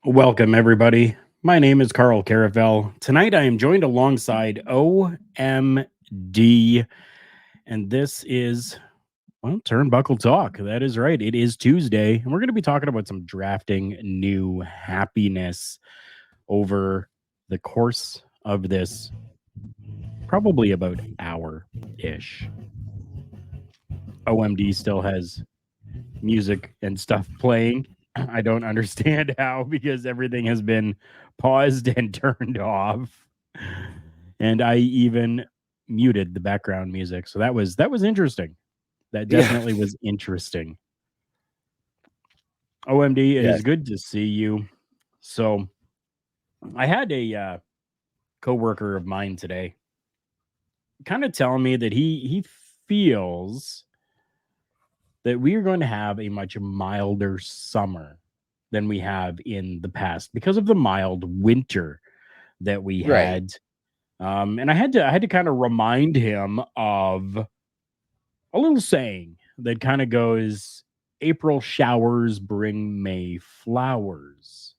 Welcome, everybody. My name is Carl Caravel. Tonight I am joined alongside OMD, and this is, Turnbuckle Talk. That is right. It is Tuesday, and we're going to be talking about some drafting new happiness over the course of this probably about hour ish. OMD still has music and stuff playing. I don't understand how because everything has been paused and turned off. And I even muted the background music. So that was interesting. That Yeah. definitely was interesting. OMD, it is Yes. good to see you. So I had a coworker of mine today kind of tell me that he feels that we are going to have a much milder summer than we have in the past because of the mild winter that we Right. had. And I had to kind of remind him of a little saying that kind of goes, April showers bring May flowers.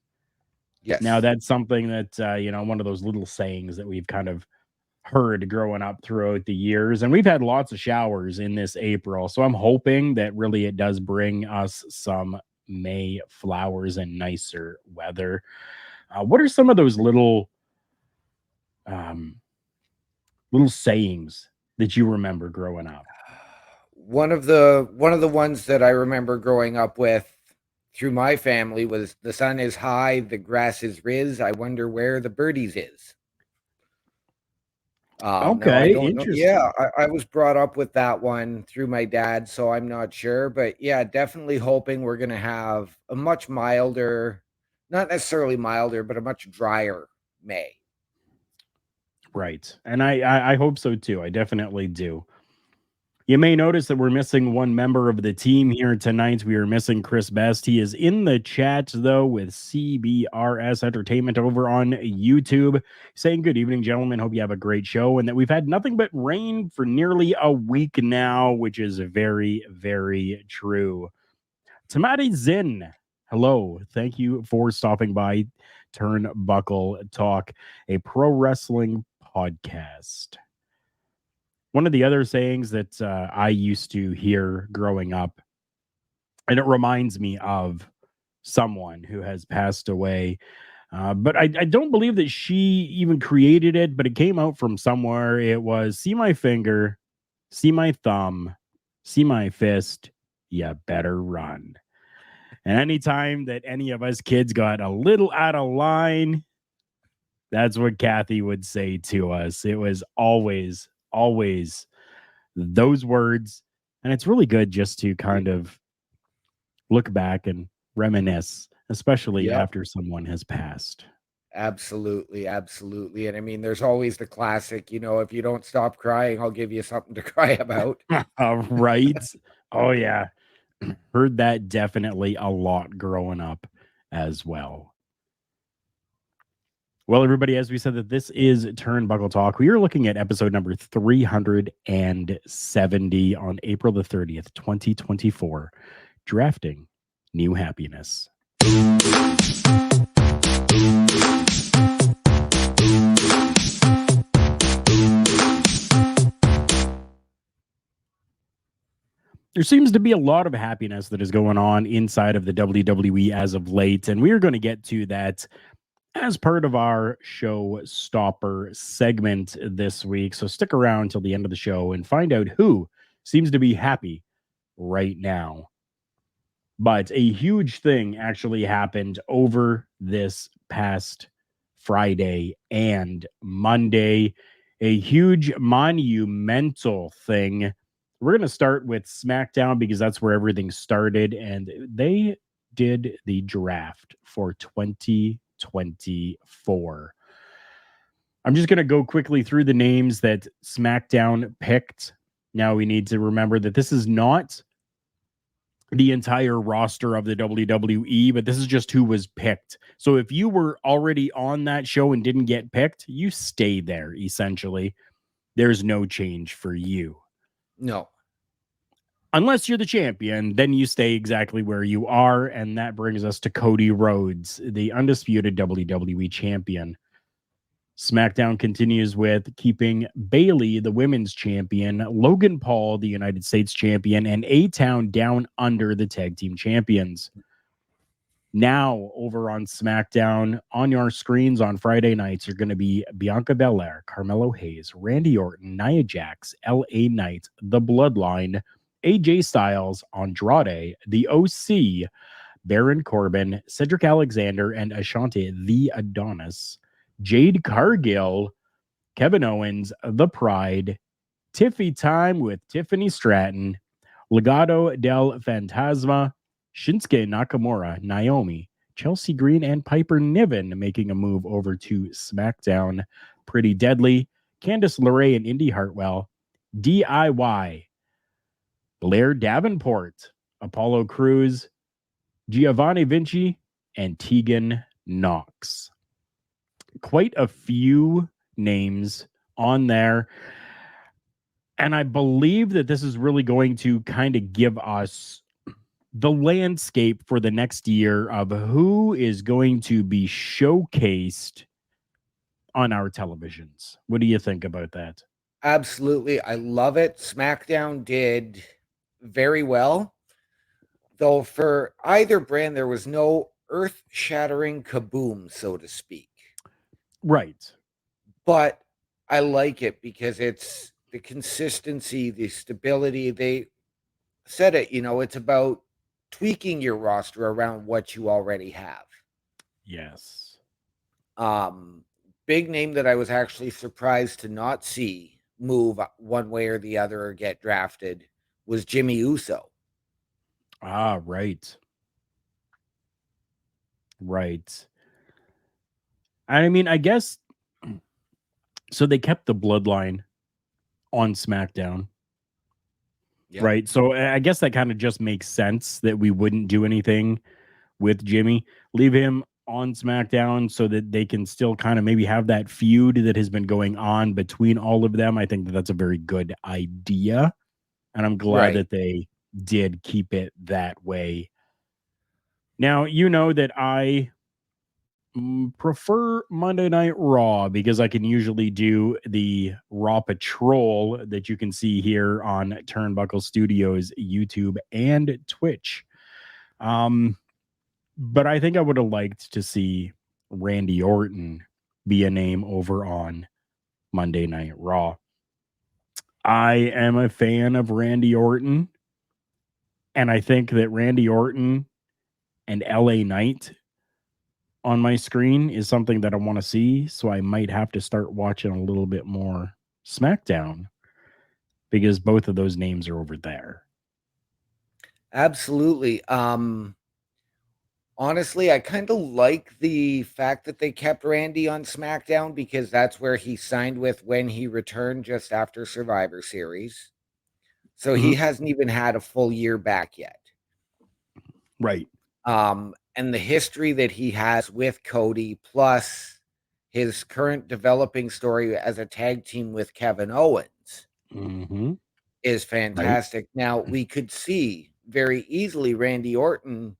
Now Yes. that's something that one of those little sayings that we've kind of heard growing up throughout the years, and we've had lots of showers in this April, so I'm hoping that really it does bring us some May flowers and nicer weather. What are some of those um little sayings that you remember growing up? One of the ones that I remember growing up with through my family was the sun is high, the grass is riz. I wonder where the birdies is. Now I Okay, don't know. Yeah, interesting. I was brought up with that one through my dad, so I'm not sure. But yeah, definitely hoping we're gonna have a much milder, not necessarily milder, but a much drier May. Right, and I hope so too. I definitely do. You may notice that we're missing one member of the team here tonight. We are missing Chris Best. He is in the chat, though, with CBRS Entertainment over on YouTube, saying, Good evening, gentlemen. Hope you have a great show. And that we've had nothing but rain for nearly a week now, which is very, very true. Tamati Zin, hello. Thank you for stopping by Turnbuckle Talk, a pro wrestling podcast. One of the other sayings that I used to hear growing up, and it reminds me of someone who has passed away, but I don't believe that she even created it, but it came out from somewhere. It was, see my finger, see my thumb, see my fist, you better run. And anytime that any of us kids got a little out of line, that's what Kathy would say to us. It was always, always those words. And it's really good just to kind of look back and reminisce, especially Yep. after someone has passed. Absolutely, absolutely. And I mean, there's always the classic, if you don't stop crying, I'll give you something to cry about. Right. Oh, yeah. Heard that definitely a lot growing up as well. Well, everybody, as we said that this is Turnbuckle Talk, we are looking at episode number 370 on April the 30th, 2024, Drafting New Happiness. There seems to be a lot of happiness that is going on inside of the WWE as of late, and we are going to get to that as part of our show stopper segment this week. So stick around till the end of the show and find out who seems to be happy right now. But a huge thing actually happened over this past Friday and Monday. A huge monumental thing. We're going to start with SmackDown because that's where everything started. And they did the draft for 2024. I'm just going to go quickly through the names that SmackDown picked. Now we need to remember that this is not the entire roster of the WWE, but this is just who was picked. So if you were already on that show and didn't get picked, you stay there essentially. There's no change for you. No. Unless you're the champion, then you stay exactly where you are. And that brings us to Cody Rhodes, the undisputed WWE champion. SmackDown continues with keeping Bayley, the women's champion, Logan Paul, the United States champion, and A-Town Down Under, the tag team champions. Now, over on SmackDown, on your screens on Friday nights are going to be Bianca Belair, Carmelo Hayes, Randy Orton, Nia Jax, LA Knight, The Bloodline, AJ Styles, Andrade, The OC, Baron Corbin, Cedric Alexander, and Ashante the Adonis, Jade Cargill, Kevin Owens, The Pride, Tiffy Time with Tiffany Stratton, Legado del Fantasma, Shinsuke Nakamura, Naomi, Chelsea Green, and Piper Niven making a move over to SmackDown. Pretty Deadly, Candice LeRae and Indy Hartwell, DIY, Blair Davenport, Apollo Crews, Giovanni Vinci, and Tegan Knox. Quite a few names on there. And I believe that this is really going to kind of give us the landscape for the next year of who is going to be showcased on our televisions. What do you think about that? Absolutely. I love it. SmackDown did very well. Though for either brand, there was no earth-shattering kaboom, so to speak. Right. But I like it because it's the consistency, the stability. They said it, it's about tweaking your roster around what you already have. Yes. Big name that I was actually surprised to not see move one way or the other or get drafted was Jimmy Uso. Ah, right. Right. I mean, I guess so they kept the bloodline on SmackDown. Yep. Right. So I guess that kind of just makes sense that we wouldn't do anything with Jimmy. Leave him on SmackDown so that they can still kind of maybe have that feud that has been going on between all of them. I think that that's a very good idea. And I'm glad that they did keep it that way. Now, you know that I prefer Monday Night Raw because I can usually do the Raw Patrol that you can see here on Turnbuckle Studios, YouTube, and Twitch. But I think I would have liked to see Randy Orton be a name over on Monday Night Raw. I am a fan of Randy Orton, and I think that Randy Orton and LA Knight on my screen is something that I want to see. So I might have to start watching a little bit more SmackDown because both of those names are over there. Absolutely. Honestly, I kind of like the fact that they kept Randy on SmackDown because that's where he signed with when he returned just after Survivor Series. So he hasn't even had a full year back yet. Right. And the history that he has with Cody, plus his current developing story as a tag team with Kevin Owens, is fantastic. Right. Now, we could see very easily Randy Orton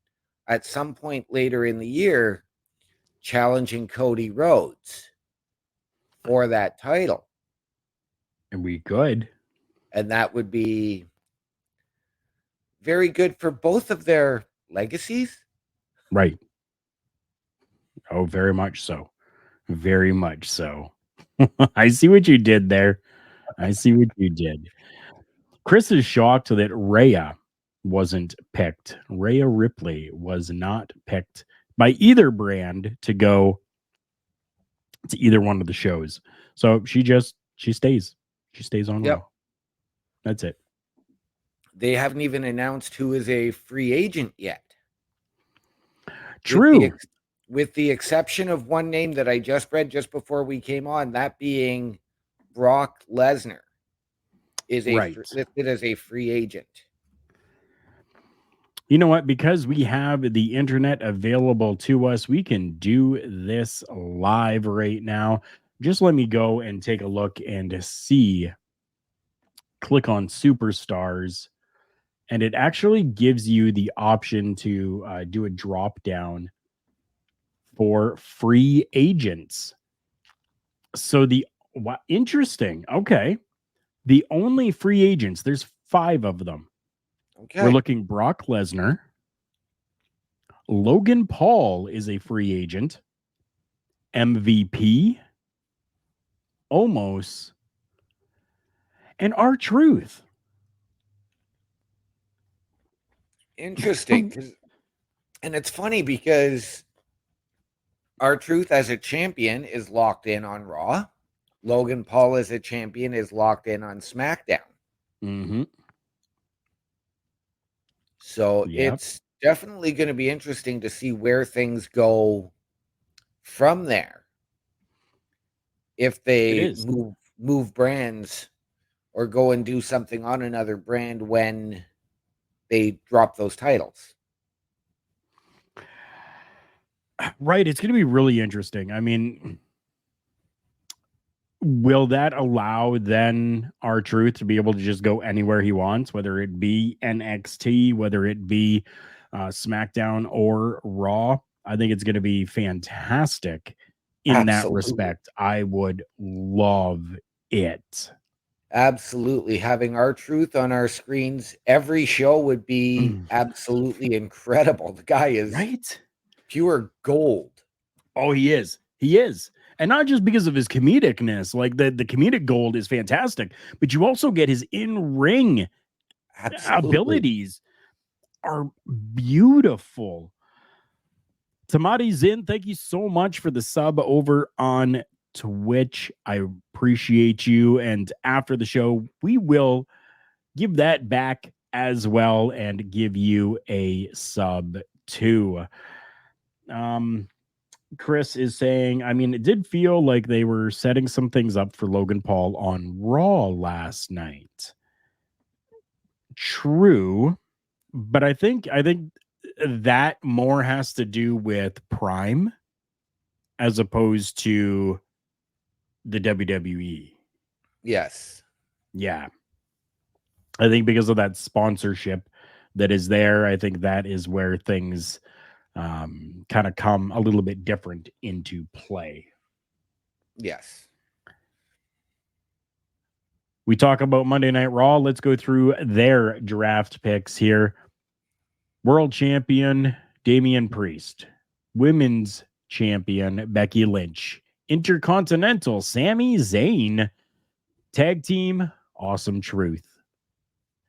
at some point later in the year challenging Cody Rhodes for that title. And we could. And that would be very good for both of their legacies. Right. Oh, very much so. Very much so. I see what you did there. I see what you did. Chris is shocked that Rhea wasn't picked. Rhea Ripley was not picked by either brand to go to either one of the shows. So she stays. She stays on Raw. That's it. They haven't even announced who is a free agent yet. True. With the exception of one name that I just read just before we came on, that being Brock Lesnar is listed as a free agent. You know what? Because we have the internet available to us, we can do this live right now. Just let me go and take a look and see. Click on Superstars and it actually gives you the option to do a drop down for free agents. So interesting. Okay. The only free agents, there's 5 of them. We're Okay. looking Brock Lesnar. Logan Paul is a free agent. MVP, Omos, and R-Truth. Interesting. And it's funny because R-Truth as a champion is locked in on Raw. Logan Paul as a champion is locked in on SmackDown. Mm-hmm. So Yep. it's definitely going to be interesting to see where things go from there. If they move brands or go and do something on another brand when they drop those titles. Right. It's going to be really interesting. I mean, will that allow then R-Truth to be able to just go anywhere he wants, whether it be NXT, whether it be SmackDown or Raw? I think it's going to be fantastic in that respect. I would love it. Absolutely. Having R-Truth on our screens every show would be absolutely incredible. The guy is pure gold. Oh, he is. He is. And not just because of his comedicness, like the comedic gold is fantastic, but you also get his in-ring abilities are beautiful. Tamati Zin, thank you so much for the sub over on Twitch. I appreciate you. And after the show, we will give that back as well and give you a sub too. Chris is saying, I mean, it did feel like they were setting some things up for Logan Paul on Raw last night. True, but I think that more has to do with Prime as opposed to the WWE. Yes. Yeah. I think because of that sponsorship that is there, I think that is where things kind of come a little bit different into play. Yes. We talk about Monday Night Raw. Let's go through their draft picks here. World champion Damian Priest. Women's champion Becky Lynch. Intercontinental Sami Zayn. Tag team Awesome Truth.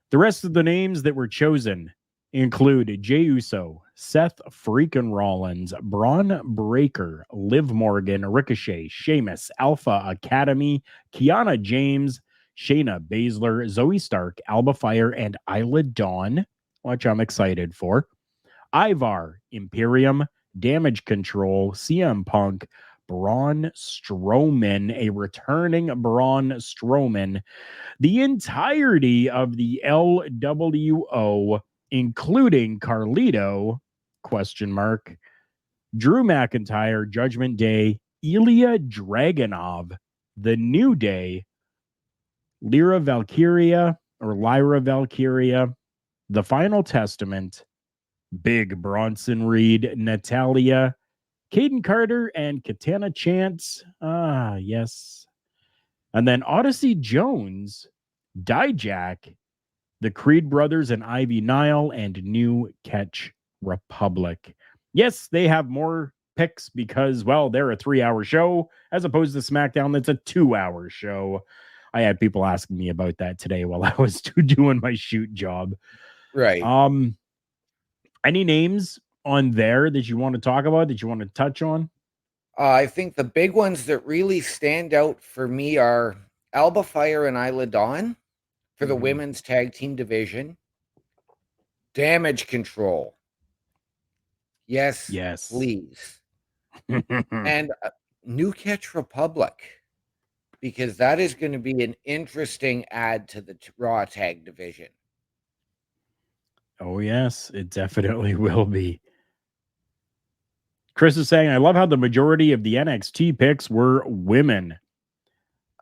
The rest of the names that were chosen include Jey Uso, Seth freaking Rollins, Braun Breaker, Liv Morgan, Ricochet, Sheamus, Alpha Academy, Kiana James, Shayna Baszler, Zoe Stark, Alba Fire, and Isla Dawn, which I'm excited for. Ivar, Imperium, Damage Control, CM Punk, Braun Strowman, a returning Braun Strowman, the entirety of the LWO, including Carlito, ? Drew McIntyre, Judgment Day, Ilya Dragunov, The New Day, Lyra Valkyria, The Final Testament, Big Bronson Reed, Natalia, Caden Carter, and Katana Chance. Ah, yes. And then Odyssey Jones, Dijak, the Creed Brothers and Ivy Nile, and New Catch Republic. Yes, they have more picks because, well, they're a 3-hour show as opposed to SmackDown that's a 2-hour show. I had people asking me about that today while I was doing my shoot job. Right. Any names on there that you want to talk about, that you want to touch on? I think the big ones that really stand out for me are Alba Fire and Isla Dawn for the women's tag team division. Damage Control. Yes. Please. And New Catch Republic, because that is going to be an interesting add to the Raw tag division. Oh, yes, it definitely will be. Chris is saying, I love how the majority of the NXT picks were women.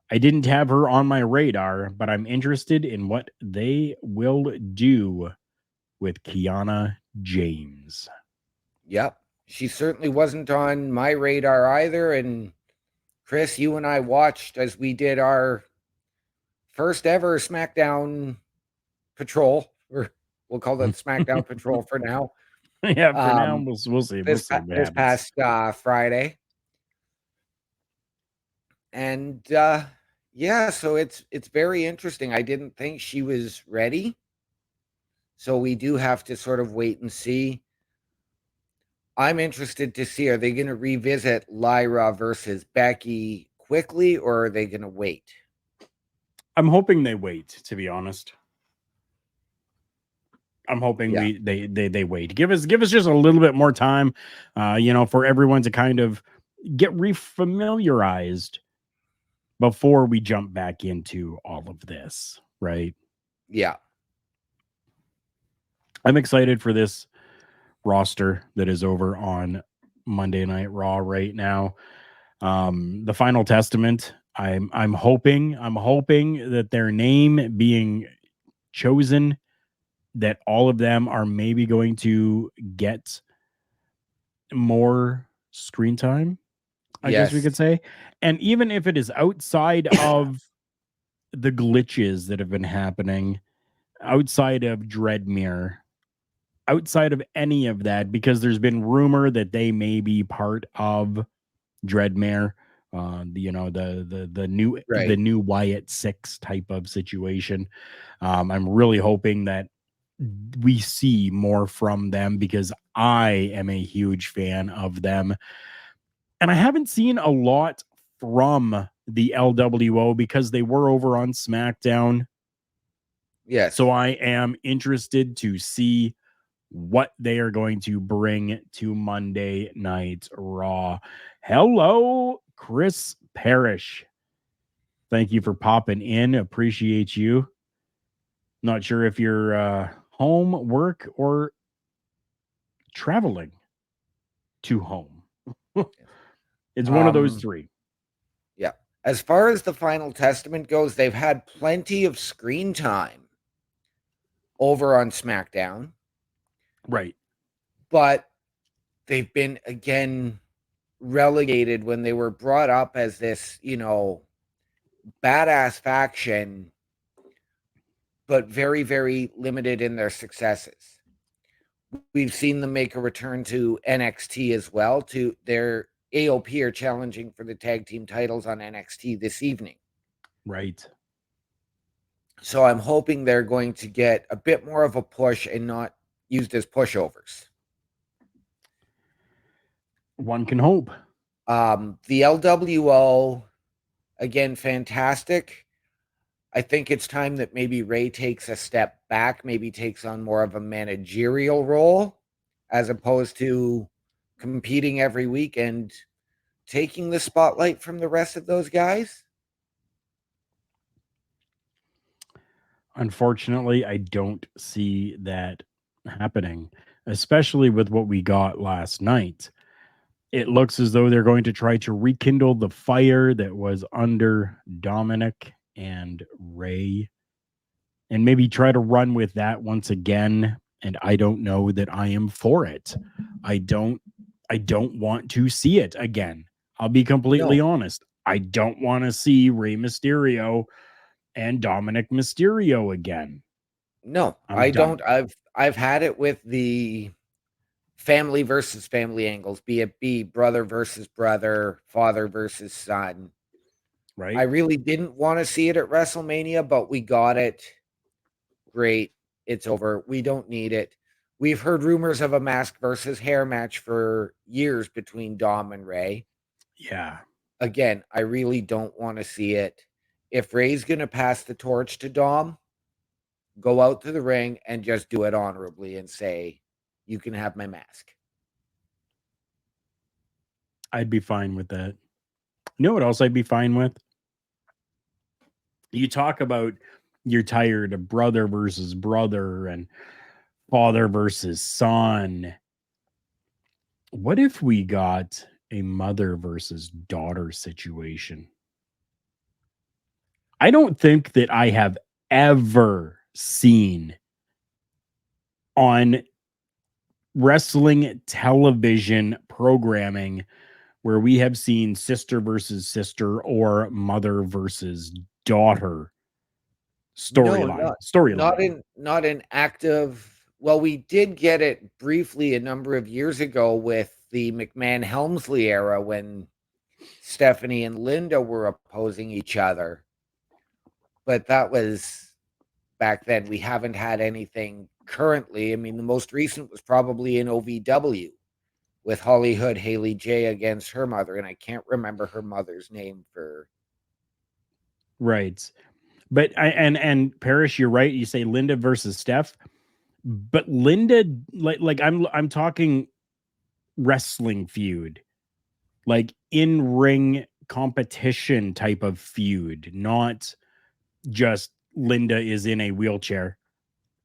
I didn't have her on my radar, but I'm interested in what they will do. with Kiana James. Yep. She certainly wasn't on my radar either. And Chris, you and I watched as we did our first ever SmackDown Patrol, or we'll call that SmackDown Patrol for now. Yeah, for now, we'll see. We'll see what This happens. past Friday. And yeah, so it's very interesting. I didn't think she was ready. So we do have to sort of wait and see. I'm interested to see, are they going to revisit Lyra versus Becky quickly, or are they going to wait? I'm hoping they wait, to be honest. I'm hoping they wait. Give us just a little bit more time, for everyone to kind of get refamiliarized before we jump back into all of this, right? Yeah. I'm excited for this roster that is over on Monday Night Raw right now. The Final Testament. I'm hoping that their name being chosen, that all of them are maybe going to get more screen time, I guess we Yes. could say. And even if it is outside of the glitches that have been happening, outside of Dreadmere, outside of any of that, because there's been rumor that they may be part of Dreadmere, the new Wyatt 6 type of situation. I'm really hoping that we see more from them, because I am a huge fan of them. And I haven't seen a lot from the LWO because they were over on SmackDown. Yes. So I am interested to see what they are going to bring to Monday Night Raw. Hello, Chris Parrish. Thank you for popping in. Appreciate you. Not sure if you're home, work, or traveling to home. It's one of those three. Yeah. As far as the Final Testament goes, they've had plenty of screen time over on SmackDown. Right. But they've been, again, relegated when they were brought up as this, badass faction, but very, very limited in their successes. We've seen them make a return to NXT as well. To their AOP are challenging for the tag team titles on NXT this evening. Right. So I'm hoping they're going to get a bit more of a push and not used as pushovers. One can hope. The LWO, again, fantastic. I think it's time that maybe Ray takes a step back, maybe takes on more of a managerial role, as opposed to competing every week and taking the spotlight from the rest of those guys. Unfortunately, I don't see that happening, especially with what we got last night. It looks as though they're going to try to rekindle the fire that was under Dominic and Ray, and maybe try to run with that once again. And I don't know that I am for it. I don't want to see it again. I'll be completely honest. I don't want to see Rey Mysterio and Dominic Mysterio again. No, I'm done. I've had it with the family versus family angles, be brother versus brother, father versus son. Right. I really didn't want to see it at WrestleMania, but we got it. Great. It's over. We don't need it. We've heard rumors of a mask versus hair match for years between Dom and Ray. Yeah. Again, I really don't want to see it. If Ray's going to pass the torch to Dom, go out to the ring and just do it honorably and say, you can have my mask. I'd be fine with that. You know what else I'd be fine with? You talk about you're tired of brother versus brother and father versus son. What if we got a mother versus daughter situation? I don't think that I have ever seen on wrestling television programming where we have seen sister versus sister or mother versus daughter No, storyline. not in active. Well, we did get it briefly a number of years ago with the McMahon Helmsley era when Stephanie and Linda were opposing each other. But that was back then. We haven't had anything currently. I mean, the most recent was probably in OVW with Holly Hood, Haley J against her mother, and I can't remember her mother's name for. Right. But and Parrish, you're right. You say Linda versus Steph, but Linda, like I'm talking wrestling feud, like in ring competition type of feud, not just Linda is in a wheelchair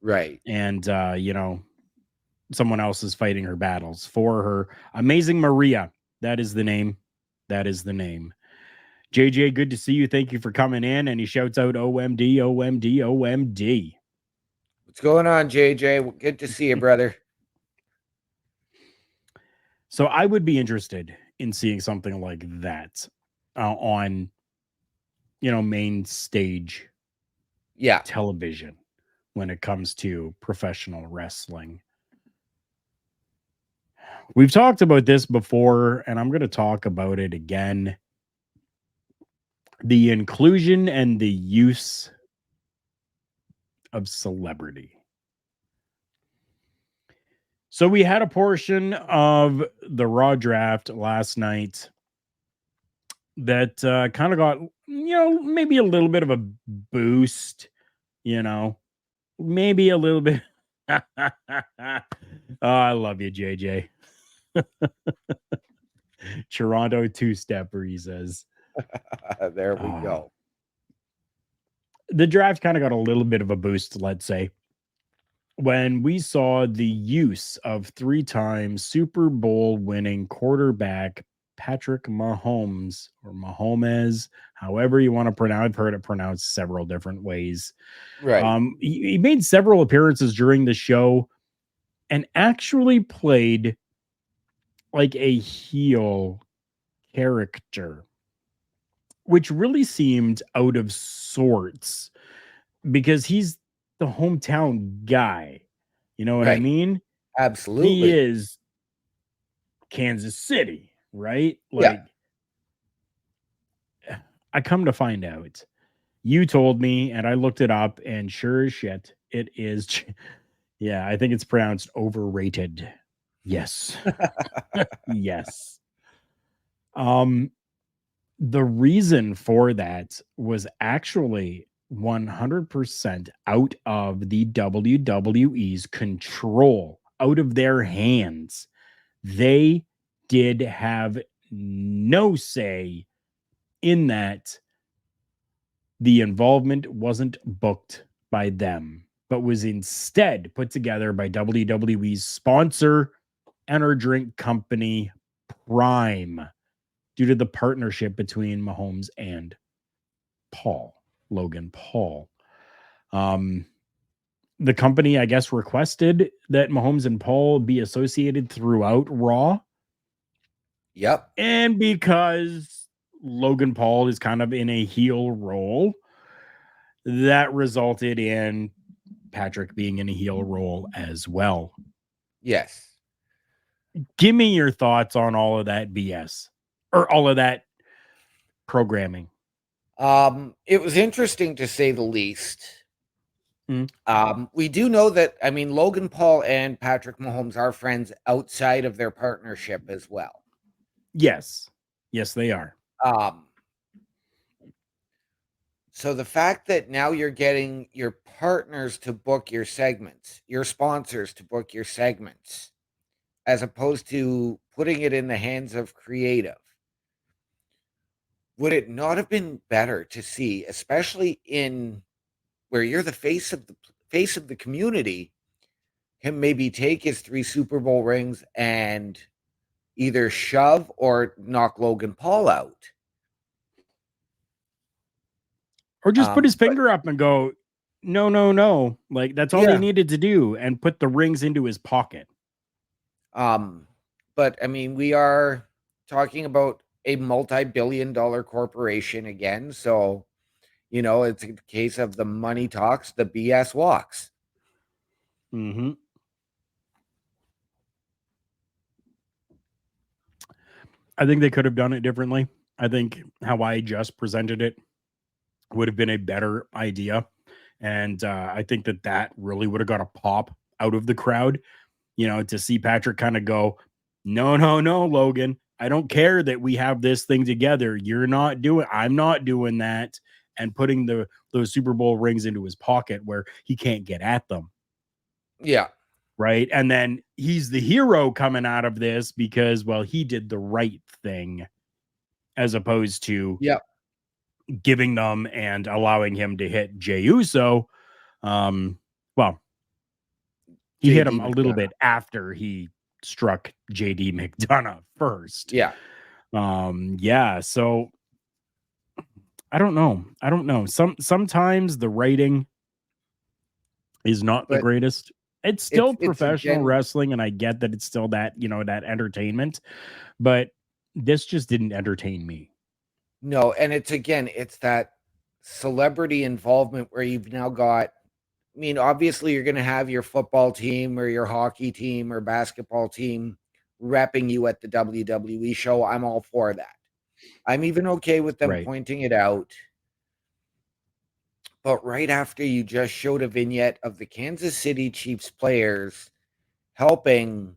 Right. and someone else is fighting her battles for her. Amazing Maria, that is the name. That is the name. JJ, good to see you. Thank you for coming in. And he shouts out OMD, OMD, OMD. What's going on, JJ? Good to see you, brother. So I would be interested in seeing something like that on, main stage television when it comes to professional wrestling. We've talked about this before, and I'm going to talk about it again. The inclusion and the use of celebrity. So we had a portion of the Raw draft last night that kind of got, maybe a little bit of a boost, maybe a little bit. Oh, I love you, JJ. Toronto two-stepper, he says. There we go. The draft kind of got a little bit of a boost, let's say, when we saw the use of three-time Super Bowl winning quarterback Patrick Mahomes, or Mahomes, however you want to pronounce. I've heard it pronounced several different ways. Right. He made several appearances during the show and actually played like a heel character, which really seemed out of sorts because he's the hometown guy. You know what I mean? He Absolutely. is Kansas City, right? Yeah. I come to find out, you told me, and I looked it up, and sure as shit, it is. Yeah, I think it's pronounced overrated. Yes. Yes. The reason for that was actually 100% out of the WWE's control, out of their hands. They did have no say in that. The involvement wasn't booked by them, but was instead put together by WWE's sponsor and our drink company, Prime, due to the partnership between Mahomes and Logan Paul. The company, I guess, requested that Mahomes and Paul be associated throughout Raw. Yep. And because Logan Paul is kind of in a heel role, that resulted in Patrick being in a heel role as well. Yes. Give me your thoughts on all of that BS or all of that programming. It was interesting to say the least. We do know that, I mean, Logan Paul and Patrick Mahomes are friends outside of their partnership as well. Yes. Yes, they are. So the fact that now you're getting your partners to book your segments, your sponsors to book your segments, as opposed to putting it in the hands of creative, would it not have been better to see, especially in where you're the face of the community, him maybe take his 3 Super Bowl rings and either shove or knock Logan Paul out? Or just put his finger up and go, no. Like, that's all they needed to do, and put the rings into his pocket. But I mean, we are talking about a multi-billion-dollar corporation again, so it's a case of the money talks, the BS walks. Mm-hmm. I think they could have done it differently. I think how I just presented it would have been a better idea. And I think that really would have got a pop out of the crowd, to see Patrick kind of go, no, no, no, Logan. I don't care that we have this thing together. I'm not doing that. And putting those Super Bowl rings into his pocket where he can't get at them. Yeah. Right. And then he's the hero coming out of this because, well, he did the right thing, as opposed to giving them and allowing him to hit Jey Uso. Well, he hit him a little bit after he struck JD McDonough first. Yeah. So I don't know. Sometimes the writing is not the greatest. It's still professional wrestling, and I get that it's still that, that entertainment, but this just didn't entertain me. No, and it's that celebrity involvement where you've now got, I mean, obviously you're going to have your football team or your hockey team or basketball team repping you at the WWE show. I'm all for that. I'm even okay with them pointing it out. But right after you just showed a vignette of the Kansas City Chiefs players helping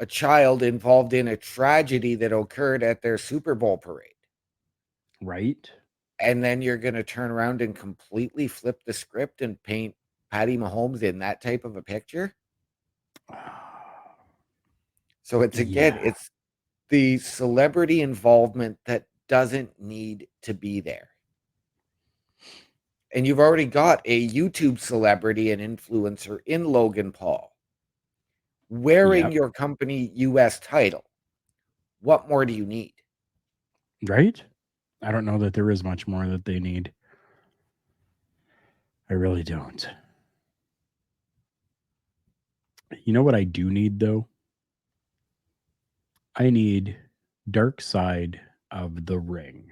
a child involved in a tragedy that occurred at their Super Bowl parade. Right. And then you're going to turn around and completely flip the script and paint Patty Mahomes in that type of a picture. So it's the celebrity involvement that doesn't need to be there. And you've already got a YouTube celebrity and influencer in Logan Paul wearing your company US title. What more do you need? Right? I don't know that there is much more that they need. I really don't. You know what I do need, though? I need Dark Side of the Ring.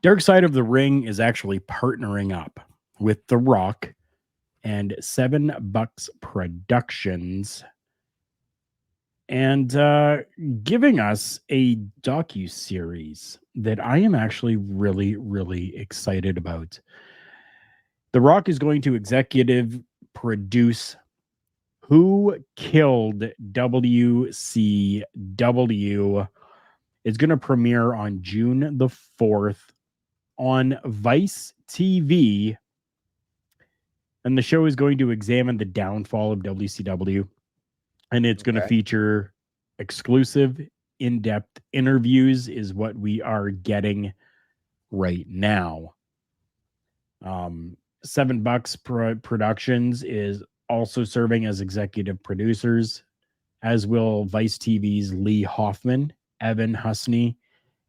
Dark Side of the Ring is actually partnering up with The Rock and $7 Productions and giving us a docuseries that I am actually really, really excited about. The Rock is going to executive produce Who Killed WCW. It's going to premiere on June the 4th on Vice TV. And the show is going to examine the downfall of WCW. And it's going to feature exclusive, in-depth interviews is what we are getting right now. $7 Productions is also serving as executive producers, as will Vice TV's Lee Hoffman, Evan Husney,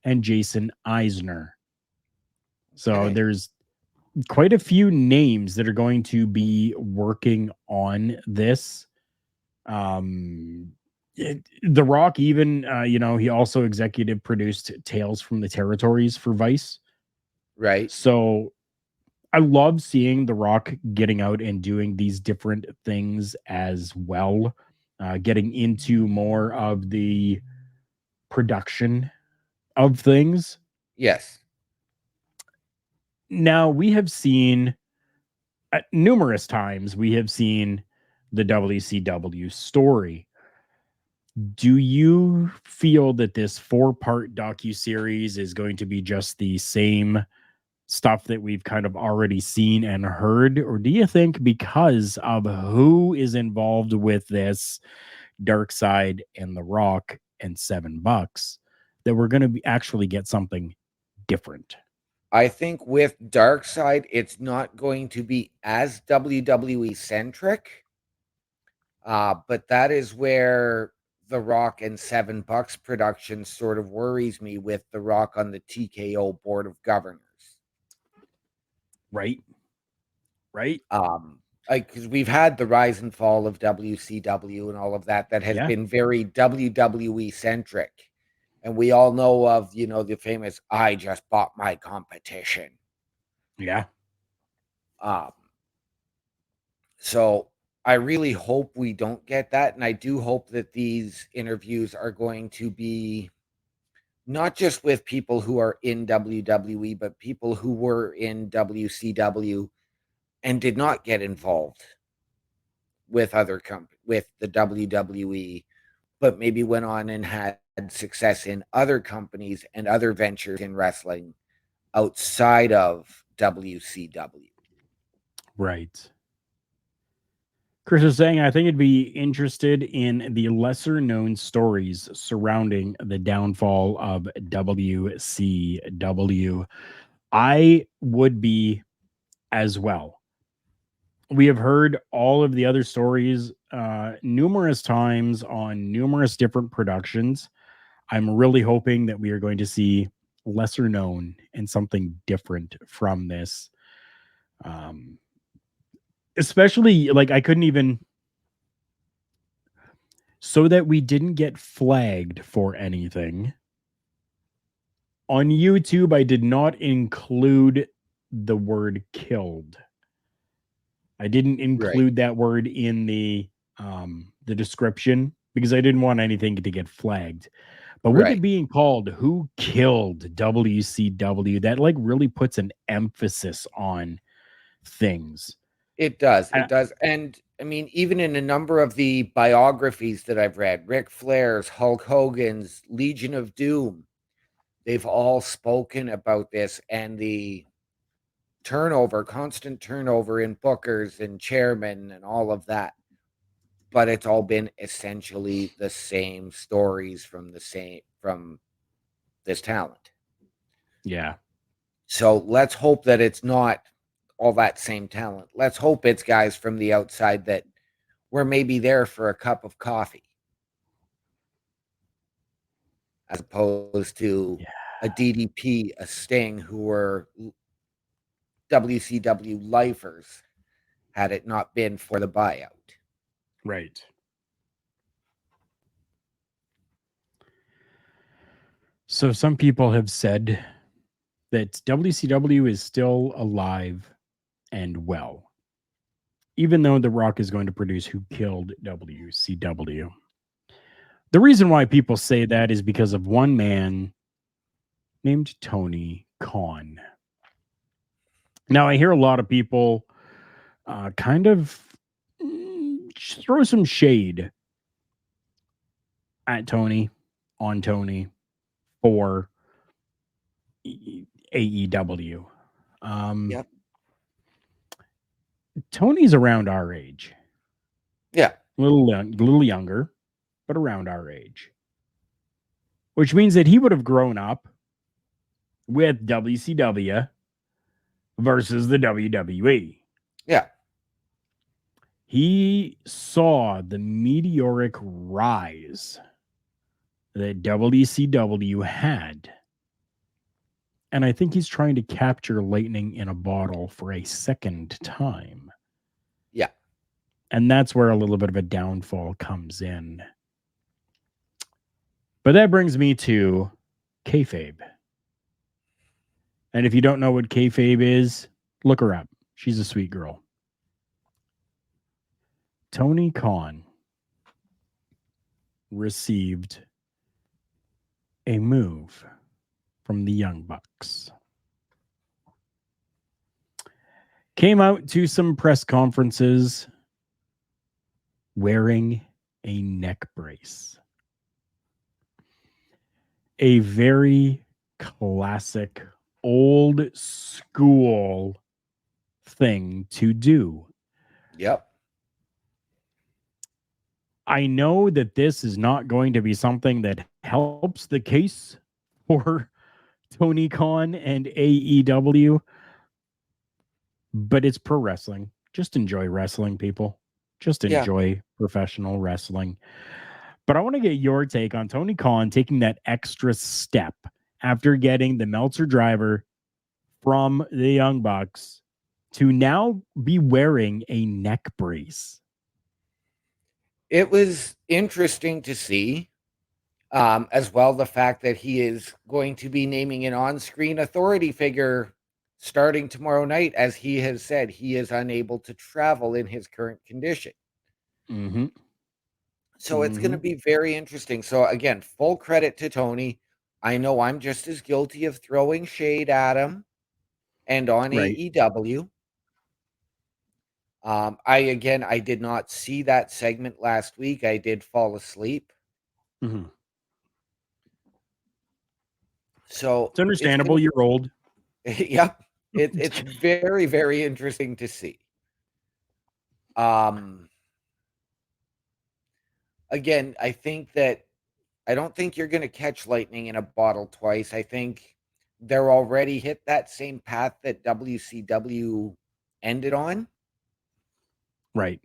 and Jason Eisner. So there's quite a few names that are going to be working on this. The Rock even, he also executive produced Tales from the Territories for Vice. Right. So I love seeing The Rock getting out and doing these different things as well, getting into more of the production of things. Yes. Now, we have seen numerous times, we have seen the WCW story. Do you feel that this 4-part docuseries is going to be just the same stuff that we've kind of already seen and heard? Or do you think because of who is involved with this, Dark Side and The Rock and $7, that we're going to actually get something different? I think with Dark Side, it's not going to be as WWE centric. But that is where The Rock and $7 production sort of worries me, with The Rock on the TKO board of governors. Right. Right. Like, because we've had the rise and fall of WCW and all of that has Yeah. been very WWE centric. And we all know of, the famous, I just bought my competition. Yeah. Um, so I really hope we don't get that. And I do hope that these interviews are going to be not just with people who are in WWE, but people who were in WCW and did not get involved with with the WWE, but maybe went on and had success in other companies and other ventures in wrestling outside of WCW. Right. Chris is saying, I think I'd be interested in the lesser known stories surrounding the downfall of WCW. I would be as well. We have heard all of the other stories numerous times on numerous different productions. I'm really hoping that we are going to see lesser known and something different from this. Especially, like, I couldn't even, so that we didn't get flagged for anything. On YouTube, I did not include the word killed. I didn't Right. include that word in the description because I didn't want anything to get flagged. But with it Right. being called Who Killed WCW, that like really puts an emphasis on things. It does. Uh, It does. And I mean, even in a number of the biographies that I've read, Ric Flair's, Hulk Hogan's, Legion of Doom, they've all spoken about this and the constant turnover in bookers and chairmen and all of that. But it's all been essentially the same stories from this talent. yeah, So let's hope that it's not all that same talent. Let's hope it's guys from the outside that were maybe there for a cup of coffee, as opposed to yeah, a DDP, a Sting, who were WCW lifers had it not been for the buyout. right. So some people have said that WCW is still alive and well, even though The Rock is going to produce Who Killed WCW. The reason why people say that is because of one man named Tony Khan. Now, I hear a lot of people kind of throw some shade at Tony, on Tony, for AEW. Yep. Tony's around our age, Yeah. little younger, but around our age, which means that he would have grown up with WCW versus the WWE. Yeah. He saw the meteoric rise that WCW had. And I think he's trying to capture lightning in a bottle for a second time. Yeah. And that's where a little bit of a downfall comes in. But that brings me to kayfabe. And if you don't know what kayfabe is, look her up. She's a sweet girl. Tony Khan received a move from the Young Bucks. Came out to some press conferences wearing a neck brace. A very classic, old school thing to do. Yep. I know that this is not going to be something that helps the case for Tony Khan and AEW, but it's pro wrestling. Just enjoy wrestling, people. Just Yeah. enjoy professional wrestling. But I want to get your take on Tony Khan taking that extra step after getting the Meltzer driver from the Young Bucks to now be wearing a neck brace. It was interesting to see, as well, the fact that he is going to be naming an on-screen authority figure starting tomorrow night, as he has said he is unable to travel in his current condition. Mm-hmm. So it's going to be very interesting. So again, full credit to Tony. I know I'm just as guilty of throwing shade at him and on Right. AEW. I did not see that segment last week. I did fall asleep. Mm-hmm. So It's understandable. You're old. Yep. It's very, very interesting to see. Again, I don't think you're going to catch lightning in a bottle twice. I think they're already hit that same path that WCW ended on. Right.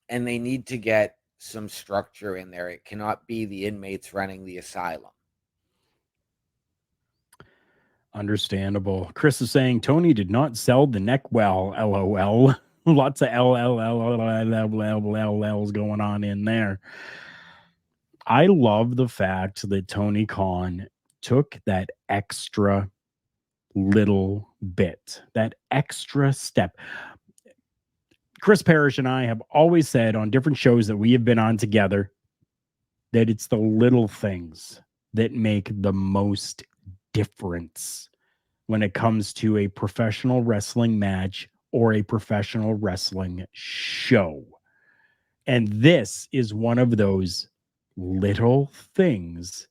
And they need to get some structure in there. It cannot be the inmates running the asylum. Understandable. Chris is saying Tony did not sell the neck well. LOL. Lots of LLLLLLLs going on in there. I love the fact that Tony Khan took that extra little bit, that extra step. Chris Parrish and I have always said on different shows that we have been on together that it's the little things that make the most difference when it comes to a professional wrestling match or a professional wrestling show. And this is one of those little things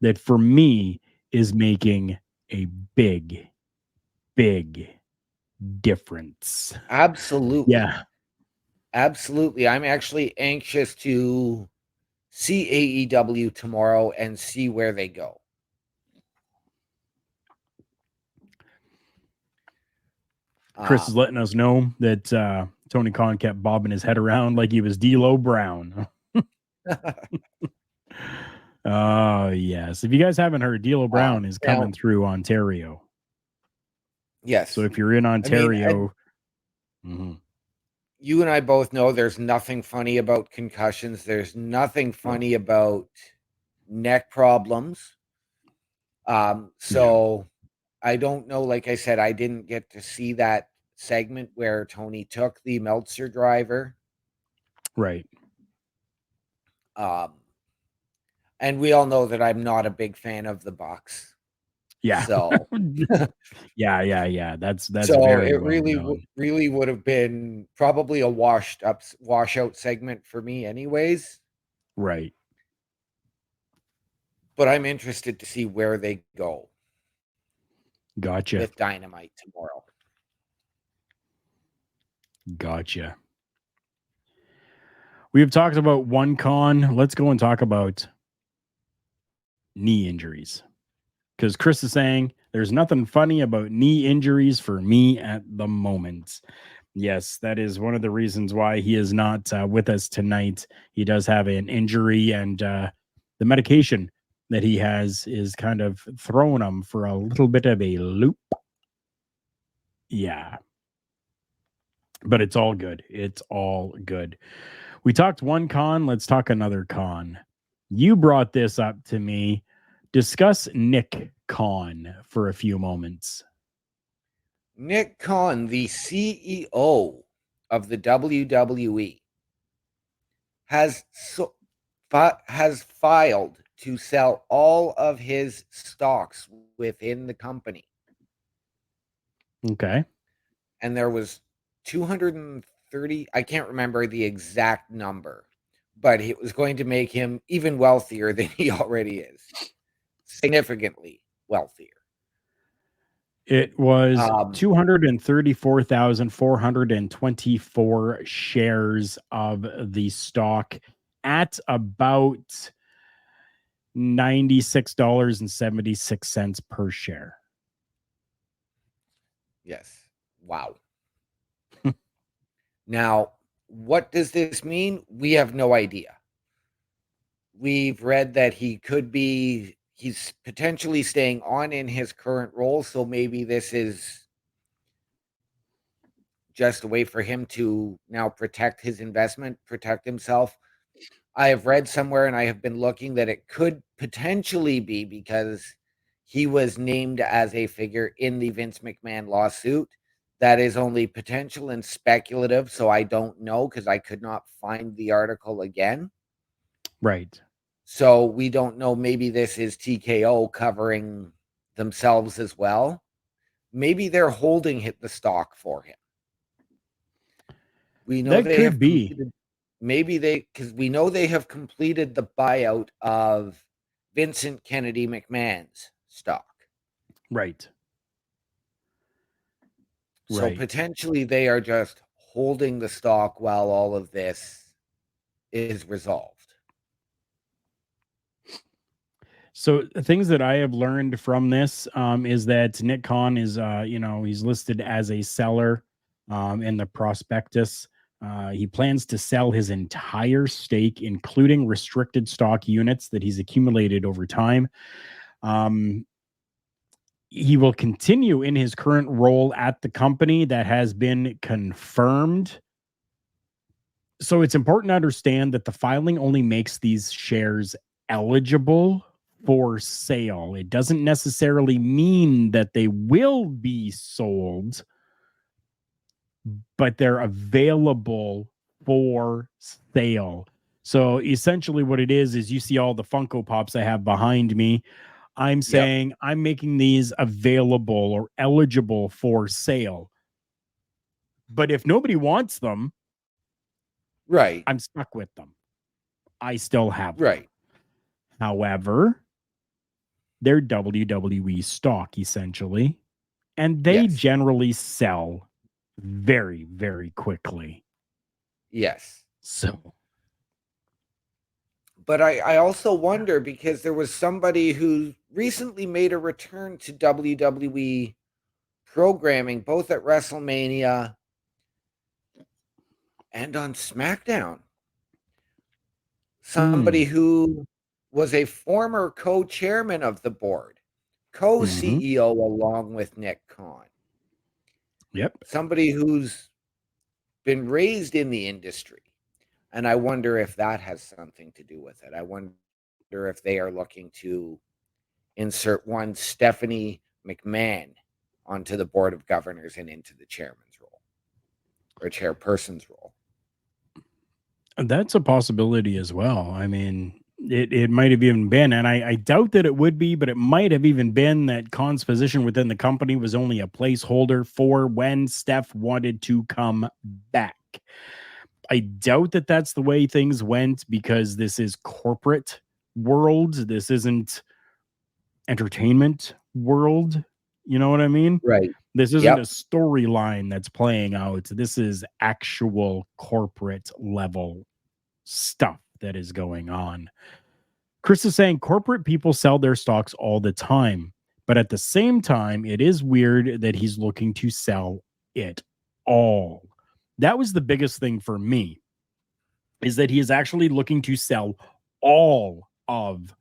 that for me is making a big, big difference. Absolutely. Yeah. Absolutely. I'm actually anxious to see AEW tomorrow and see where they go. Chris is letting us know that Tony Khan kept bobbing his head around like he was D'Lo Brown. Oh, yes. If you guys haven't heard, D'Lo Brown is coming through Ontario. Yes. So if you're in Ontario, you and I both know there's nothing funny about concussions. There's nothing funny about neck problems. So I don't know. Like I said, I didn't get to see that segment where Tony took the Meltzer driver. Right. And we all know that I'm not a big fan of the Bucks. Yeah. So yeah. That's so very it well known. really would have been probably a washout segment for me anyways. Right. But I'm interested to see where they go. Gotcha. With Dynamite tomorrow. Gotcha. We have talked about one con. Let's go and talk about knee injuries. Because Chris is saying there's nothing funny about knee injuries for me at the moment. Yes, that is one of the reasons why he is not with us tonight. He does have an injury, and the medication that he has is kind of throwing him for a little bit of a loop. Yeah. But it's all good. It's all good. We talked one con. Let's talk another con. You brought this up to me. Discuss Nick Khan for a few moments. Nick Khan, the CEO of the WWE, has filed to sell all of his stocks within the company. Okay. And there was 230, I can't remember the exact number, but it was going to make him even wealthier than he already is. Significantly wealthier. It was 234,424 shares of the stock at about $96.76 per share. Yes. Wow. Now, what does this mean? We have no idea. We've read that he's potentially staying on in his current role, so maybe this is just a way for him to now protect his investment, protect himself. I have read somewhere, and I have been looking, that it could potentially be because he was named as a figure in the Vince McMahon lawsuit. That is only potential and speculative, so I don't know, because I could not find the article again. Right. So we don't know. Maybe this is TKO covering themselves as well. Maybe they're holding the stock for him. We know That they could have be. completed. Maybe because we know they have completed the buyout of Vincent Kennedy McMahon's stock. Right. So Right. potentially they are just holding the stock while all of this is resolved. So things that I have learned from this is that Nick Khan is, he's listed as a seller in the prospectus. He plans to sell his entire stake, including restricted stock units that he's accumulated over time. He will continue in his current role at the company that has been confirmed. So it's important to understand that the filing only makes these shares eligible for sale. It doesn't necessarily mean that they will be sold, but they're available for sale. So essentially, what it is you see all the Funko Pops I have behind me. I'm Yep. saying I'm making these available or eligible for sale. But if nobody wants them, Right. I'm stuck with them. I still have them. Right. However, they're WWE stock essentially, and they Yes. generally sell very, very quickly. Yes. So, But I also wonder, because there was somebody who recently made a return to WWE programming, both at WrestleMania and on SmackDown. Somebody who was a former co-chairman of the board, co-CEO along with Nick Khan. Yep. Somebody who's been raised in the industry. And I wonder if that has something to do with it. I wonder if they are looking to insert one Stephanie McMahon onto the board of governors and into the chairman's role or chairperson's role. That's a possibility as well. I mean, it might have even been, and I doubt that it would be, but it might have even been that Khan's position within the company was only a placeholder for when Steph wanted to come back. I doubt that that's the way things went, because this is corporate world. This isn't entertainment world. You know what I mean? Right. This isn't a Yep. storyline that's playing out. This is actual corporate level stuff that is going on. Chris is saying corporate people sell their stocks all the time, but at the same time, it is weird that he's looking to sell it all. That was the biggest thing for me, is that he is actually looking to sell all of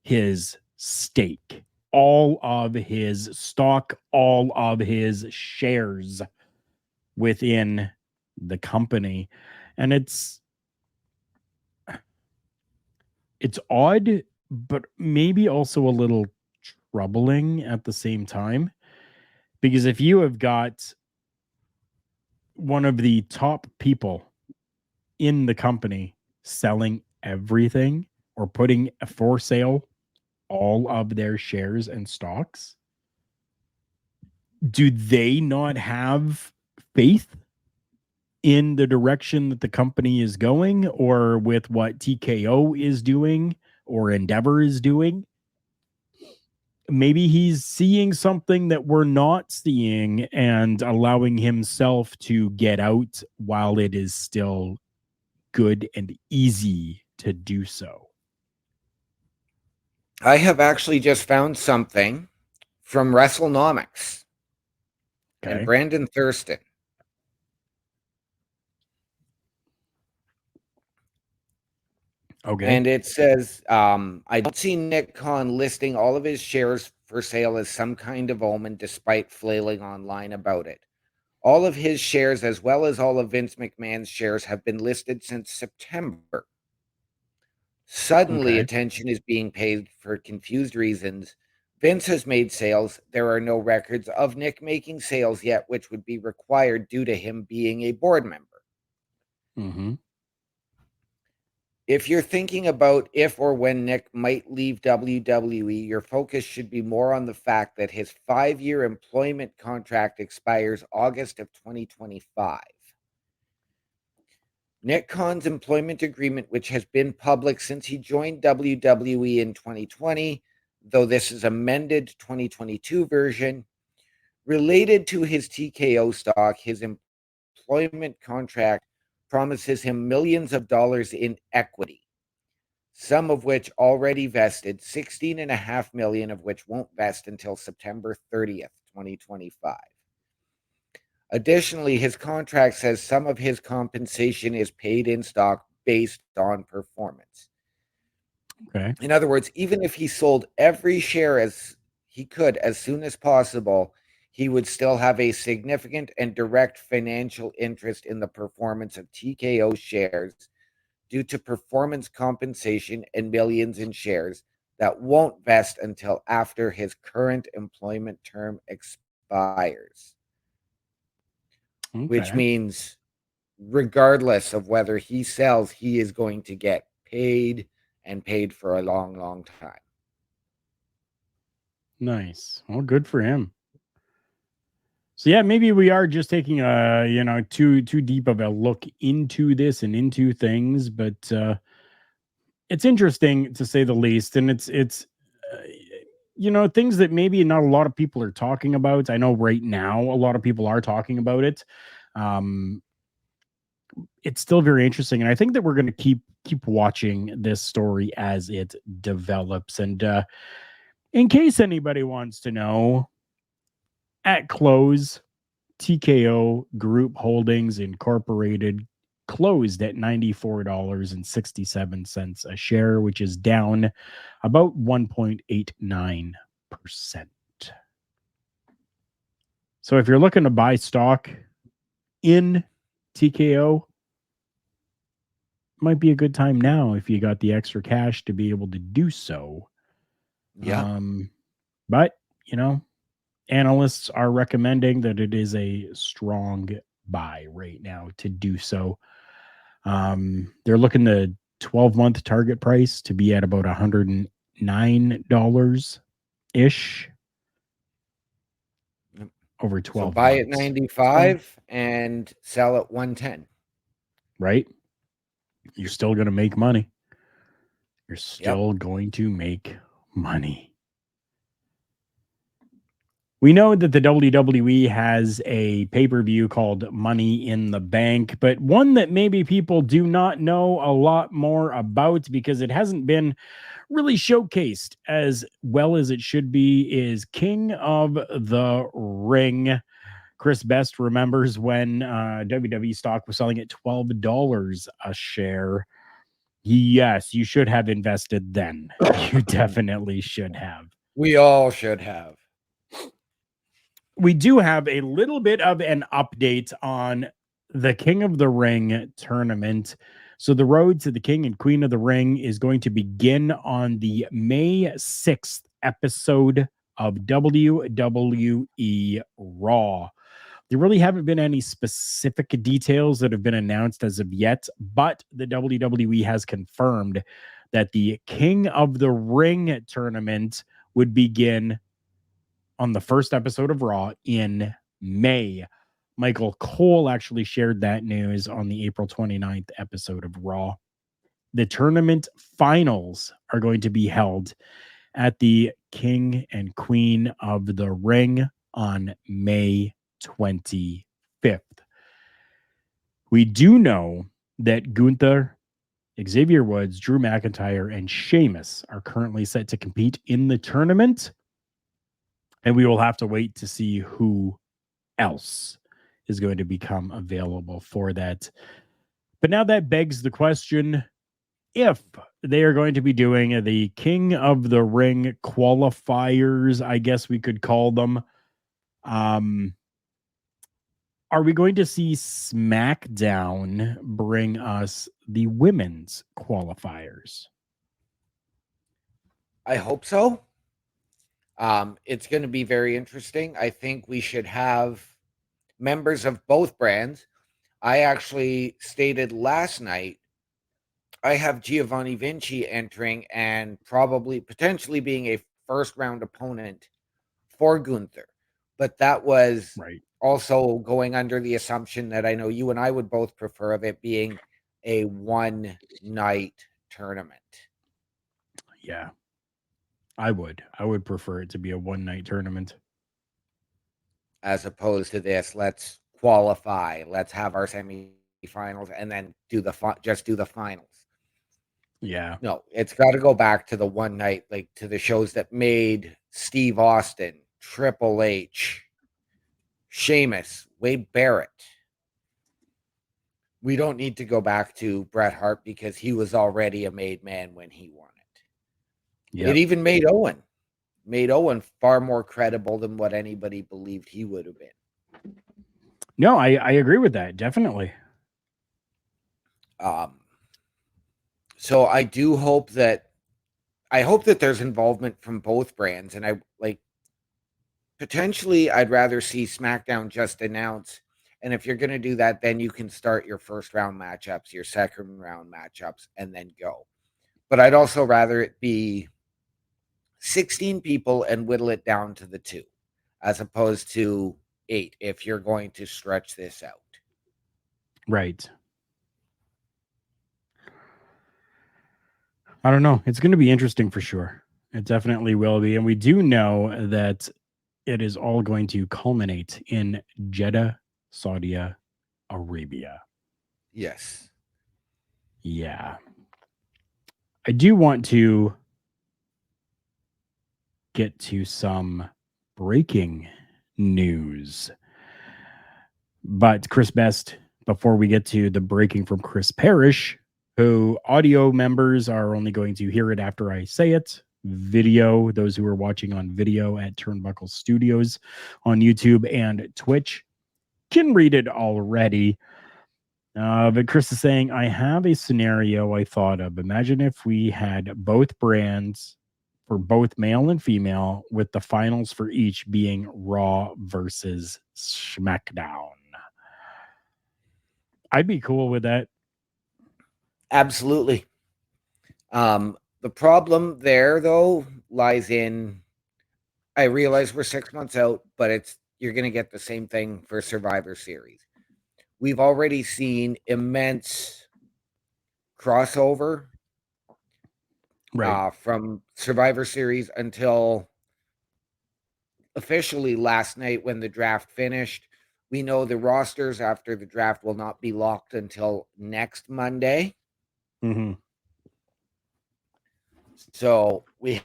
his stake, all of his stock, all of his shares within the company. And it's odd, but maybe also a little troubling at the same time. Because if you have got one of the top people in the company selling everything or putting for sale all of their shares and stocks, do they not have faith in the direction that the company is going, or with what TKO is doing or Endeavor is doing? Maybe he's seeing something that we're not seeing and allowing himself to get out while it is still good and easy to do so. I have actually just found something from WrestleNomics and Okay. Brandon Thurston. Okay. And it says, I don't see Nick Khan listing all of his shares for sale as some kind of omen, despite flailing online about it. All of his shares, as well as all of Vince McMahon's shares, have been listed since September. Suddenly, attention is being paid for confused reasons. Vince has made sales. There are no records of Nick making sales yet, which would be required due to him being a board member. Mm-hmm. If you're thinking about if or when Nick might leave WWE, your focus should be more on the fact that his 5-year employment contract expires August of 2025. Nick Khan's employment agreement, which has been public since he joined WWE in 2020, though this is amended 2022 version, related to his TKO stock, his employment contract promises him millions of dollars in equity, some of which already vested, 16.5 million of which won't vest until September 30th, 2025. Additionally, his contract says some of his compensation is paid in stock based on performance. Okay. In other words, even if he sold every share as he could as soon as possible, he would still have a significant and direct financial interest in the performance of TKO shares due to performance compensation and millions in shares that won't vest until after his current employment term expires. Which means regardless of whether he sells, he is going to get paid and paid for a long, long time. Nice. Well, good for him. So yeah, maybe we are just taking a too deep of a look into this and into things, but it's interesting to say the least, and it's things that maybe not a lot of people are talking about. I know right now a lot of people are talking about it. Um, it's still very interesting, and I think that we're going to keep watching this story as it develops. And in case anybody wants to know, at close, TKO Group Holdings Incorporated closed at $94.67 a share, which is down about 1.89%. So if you're looking to buy stock in TKO, might be a good time now if you got the extra cash to be able to do so. Yeah. But, analysts are recommending that it is a strong buy right now to do so. They're looking the 12-month target price to be at about $109 ish over 12 So buy months. at 95 and sell at 110. Right? You're still going to make money. You're still going to make money. We know that the WWE has a pay-per-view called Money in the Bank, but one that maybe people do not know a lot more about because it hasn't been really showcased as well as it should be is King of the Ring. Chris Best remembers when WWE stock was selling at $12 a share. Yes, you should have invested then. You definitely should have. We all should have. We do have a little bit of an update on the King of the Ring tournament. So the road to the King and Queen of the Ring is going to begin on the May 6th episode of WWE Raw. There really haven't been any specific details that have been announced as of yet, but the WWE has confirmed that the King of the Ring tournament would begin on the first episode of Raw in May. Michael Cole actually shared that news on the April 29th episode of Raw. The tournament finals are going to be held at the King and Queen of the Ring on May 25th. We do know that Gunther, Xavier Woods, Drew McIntyre, and Sheamus are currently set to compete in the tournament. And we will have to wait to see who else is going to become available for that. But now that begs the question, if they are going to be doing the King of the Ring qualifiers, I guess we could call them, Are we going to see SmackDown bring us the women's qualifiers? I hope so. It's going to be very interesting. I think we should have members of both brands. I actually stated last night I have Giovanni Vinci entering and probably potentially being a first round opponent for Gunther. But that was Right. also going under the assumption that I know you and I would both prefer of it being a one night tournament. Yeah. I would prefer it to be a one night tournament. As opposed to this, let's qualify, let's have our semifinals, and then just do the finals. Yeah. No, it's got to go back to the one night, like to the shows that made Steve Austin, Triple H, Sheamus, Wade Barrett. We don't need to go back to Bret Hart because he was already a made man when he won it. Yep. It even made Owen far more credible than what anybody believed he would have been. No, I agree with that. Definitely. So I hope that there's involvement from both brands, and I like potentially I'd rather see SmackDown just announce. And if you're going to do that, then you can start your first round matchups, your second round matchups, and then go. But I'd also rather it be 16 people and whittle it down to the 2, as opposed to 8 if you're going to stretch this out. Right. I don't know. It's going to be interesting for sure. It definitely will be. And we do know that it is all going to culminate in Jeddah, Saudi Arabia. Yes. Yeah. I do want to get to some breaking news. But Chris Best, before we get to the breaking from Chris Parrish, who audio members are only going to hear it after I say it. Video, those who are watching on video at Turnbuckle Studios on YouTube and Twitch can read it already. But Chris is saying, I have a scenario I thought of. Imagine if we had both brands for both male and female, with the finals for each being Raw versus SmackDown. I'd be cool with that. Absolutely. The problem there, though, lies in I realize we're 6 months out, but you're going to get the same thing for Survivor Series. We've already seen immense crossover from Survivor Series until officially last night when the draft finished. We know the rosters after the draft will not be locked until next Monday. Mm-hmm. So we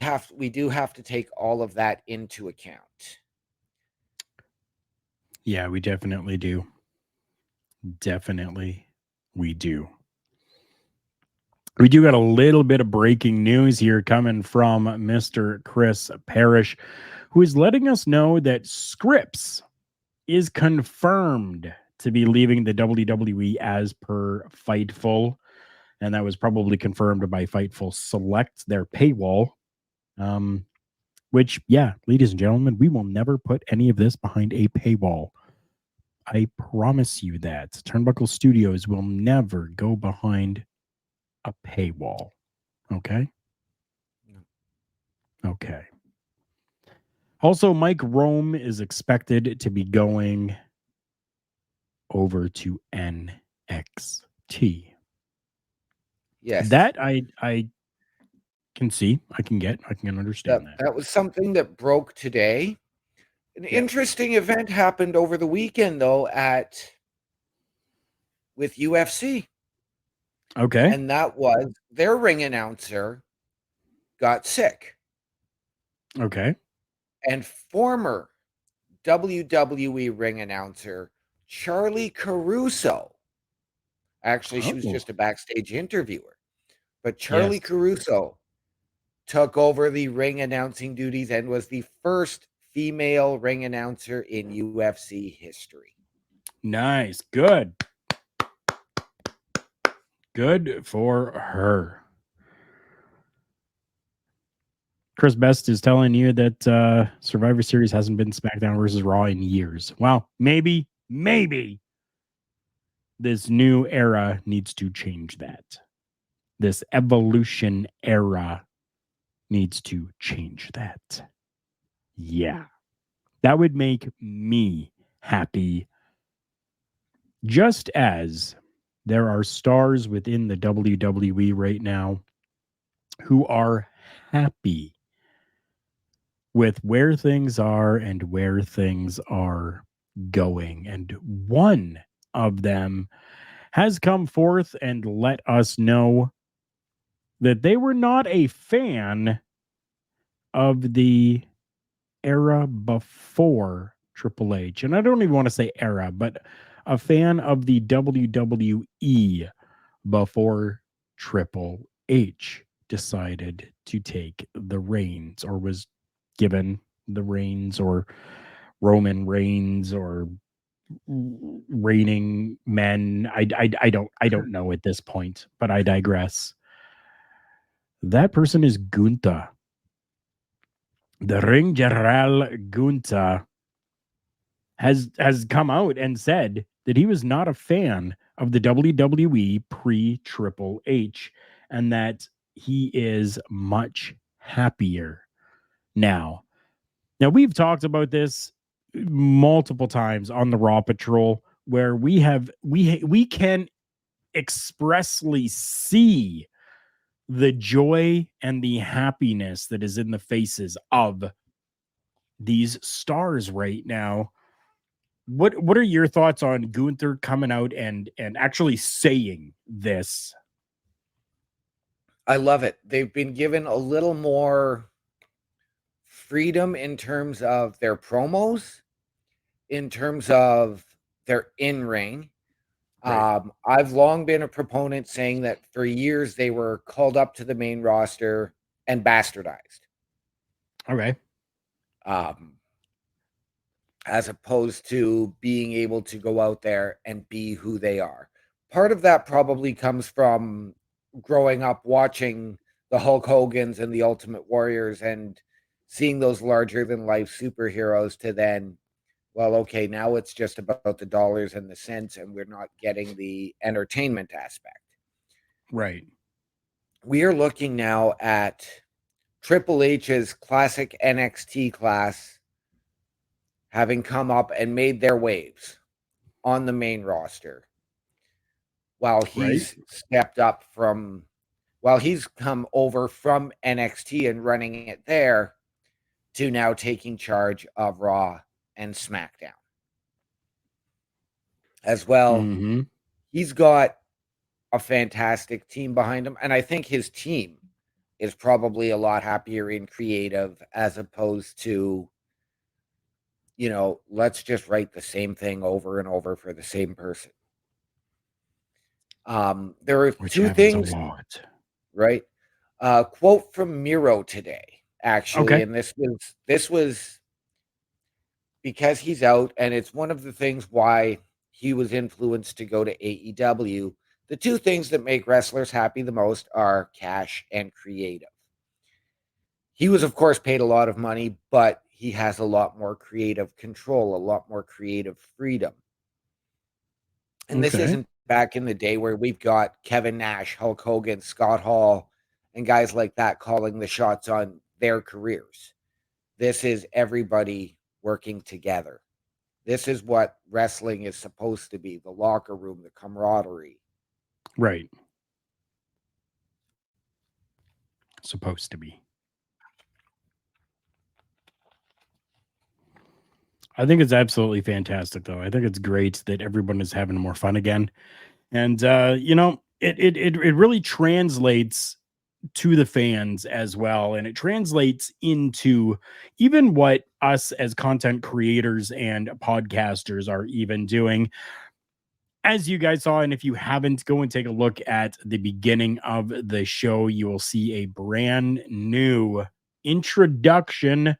do have to take all of that into account. Yeah, we definitely do. Definitely we do. We do got a little bit of breaking news here coming from Mr. Chris Parrish, who is letting us know that Scripps is confirmed to be leaving the WWE as per Fightful. And that was probably confirmed by Fightful Select, their paywall. Which, yeah, ladies and gentlemen, we will never put any of this behind a paywall. I promise you that. Turnbuckle Studios will never go behind a paywall. Okay? Okay. Also, Mike Rome is expected to be going over to NXT. Yes. That I can see. I can understand that. That was something that broke today. An interesting event happened over the weekend, though, with UFC. Okay. And that was their ring announcer got sick. Okay. And former WWE ring announcer Charlie Caruso, actually, she was just a backstage interviewer, but Charlie Caruso took over the ring announcing duties and was the first female ring announcer in UFC history. Nice. Good. Good for her. Chris Best is telling you that Survivor Series hasn't been SmackDown versus Raw in years. Well, maybe this new era needs to change that. This evolution era needs to change that. Yeah. That would make me happy. Just as there are stars within the WWE right now who are happy with where things are and where things are going. And one of them has come forth and let us know that they were not a fan of the era before Triple H. And I don't even want to say era, but a fan of the WWE before Triple H decided to take the reins, or was given the reins, or Roman Reigns, or reigning men. I don't know at this point, but I digress. That person is Gunther. The Ring General Gunther has come out and said that he was not a fan of the WWE pre Triple H, and that he is much happier now. Now, we've talked about this multiple times on the Raw Patrol, where we can expressly see the joy and the happiness that is in the faces of these stars right now. What are your thoughts on Gunther coming out and actually saying this? I love it. They've been given a little more freedom in terms of their promos, in terms of their in-ring. Right. I've long been a proponent saying that for years they were called up to the main roster and bastardized. Okay. As opposed to being able to go out there and be who they are. Part of that probably comes from growing up watching the Hulk Hogans and the Ultimate Warriors and seeing those larger than life superheroes, to then, well, okay, now it's just about the dollars and the cents, and we're not getting the entertainment aspect. Right. We are looking now at Triple H's classic NXT class having come up and made their waves on the main roster, while he's come over from NXT and running it there to now taking charge of Raw and SmackDown as well. Mm-hmm. He's got a fantastic team behind him, and I think his team is probably a lot happier and creative, as opposed to, let's just write the same thing over and over for the same person. There are Which two happens things, a lot. right? Quote from Miro today, actually, Okay. and this was because he's out, and it's one of the things why he was influenced to go to AEW. The two things that make wrestlers happy the most are cash and creative. He was, of course, paid a lot of money, but he has a lot more creative control, a lot more creative freedom. And this Okay. isn't back in the day where we've got Kevin Nash, Hulk Hogan, Scott Hall, and guys like that calling the shots on their careers. This is everybody working together. This is what wrestling is supposed to be, the locker room, the camaraderie. Right. Supposed to be. I think it's absolutely fantastic, though. I think it's great that everyone is having more fun again. And it really translates to the fans as well, and it translates into even what us as content creators and podcasters are even doing. As you guys saw, and if you haven't, go and take a look at the beginning of the show. You will see a brand new introduction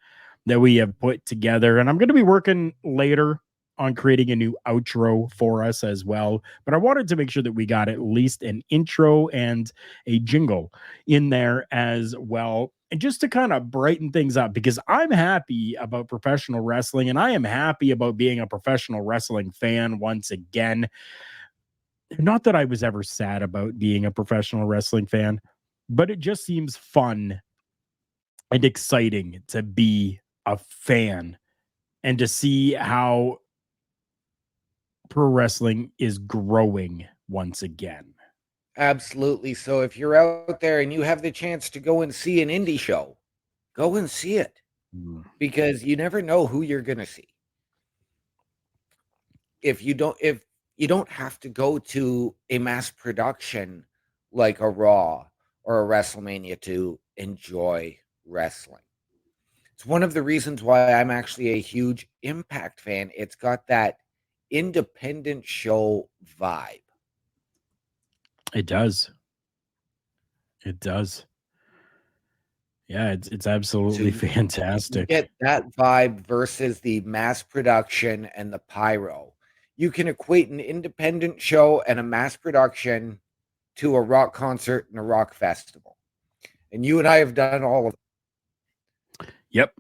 that we have put together, and I'm going to be working later on creating a new outro for us as well. But I wanted to make sure that we got at least an intro and a jingle in there as well. And just to kind of brighten things up, because I'm happy about professional wrestling and I am happy about being a professional wrestling fan once again. Not that I was ever sad about being a professional wrestling fan, but it just seems fun and exciting to be a fan and to see how pro wrestling is growing once again. Absolutely. So if you're out there and you have the chance to go and see an indie show, go and see it, because you never know who you're going to see. If you don't have to go to a mass production like a Raw or a WrestleMania to enjoy wrestling. It's one of the reasons why I'm actually a huge Impact fan. It's got that independent show vibe. It does. It does. Yeah, it's So absolutely you fantastic. get that vibe versus the mass production and the pyro. You can equate an independent show and a mass production to a rock concert and a rock festival. And you and I have done all of Yep.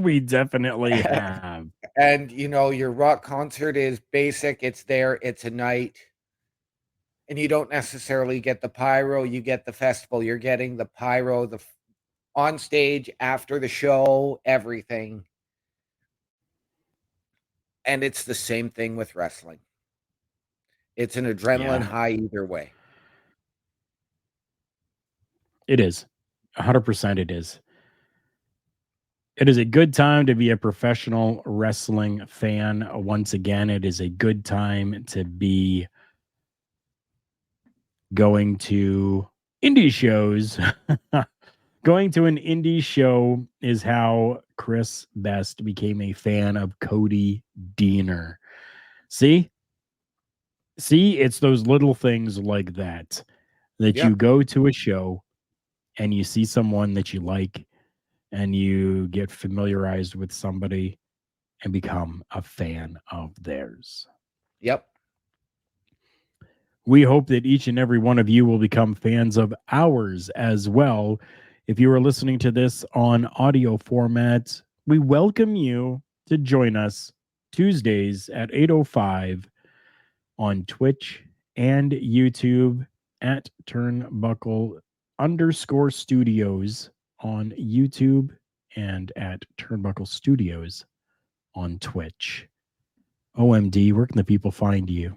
We definitely have. And your rock concert is basic, it's there, it's a night. And you don't necessarily get the pyro, you get the festival. You're getting the pyro, the on stage, after the show, everything. And it's the same thing with wrestling. It's an adrenaline high either way. It is. 100% it is. It is a good time to be a professional wrestling fan. Once again, it is a good time to be going to indie shows. Going to an indie show is how Chris Best became a fan of Cody Deaner. See? See, it's those little things like that you go to a show and you see someone that you like and you get familiarized with somebody and become a fan of theirs. Yep. We hope that each and every one of you will become fans of ours as well. If you are listening to this on audio format, we welcome you to join us Tuesdays at 8:05 on Twitch and YouTube at Turnbuckle_studios on YouTube and at Turnbuckle Studios on Twitch. OMD, where can the people find you?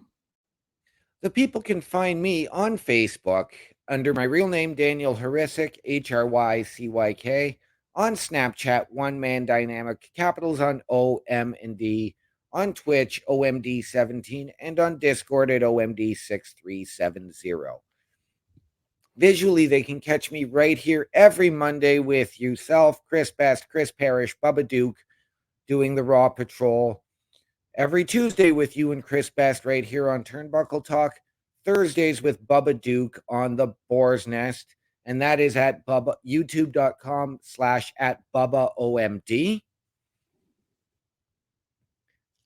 The people can find me on Facebook under my real name, Daniel Hrycyk, Hrycyk, on Snapchat, One Man Dynamic, capitals on O, M, and D, on Twitch, OMD17, and on Discord at OMD6370. Visually, they can catch me right here every Monday with yourself, Chris Best, Chris Parrish, Bubba Duke, doing the Raw Patrol. Every Tuesday with you and Chris Best right here on Turnbuckle Talk. Thursdays with Bubba Duke on the Boar's Nest. And that is at youtube.com/@BubbaOMD.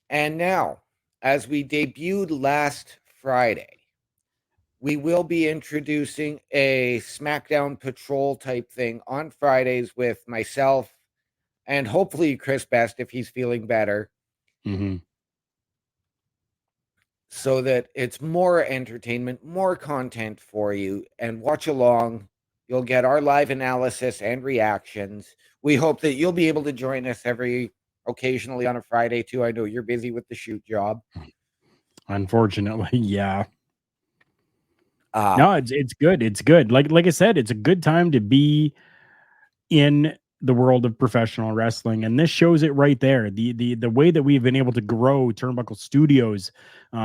And now, as we debuted last Friday, we will be introducing a SmackDown Patrol type thing on Fridays with myself and hopefully Chris Best if he's feeling better. Mm-hmm. So that it's more entertainment, more content for you, and watch along. You'll get our live analysis and reactions. We hope that you'll be able to join us occasionally on a Friday too. I know you're busy with the shoot job. Unfortunately, yeah. No, it's good. It's good. Like I said, it's a good time to be in the world of professional wrestling, and this shows it right there. The way that we've been able to grow Turnbuckle Studios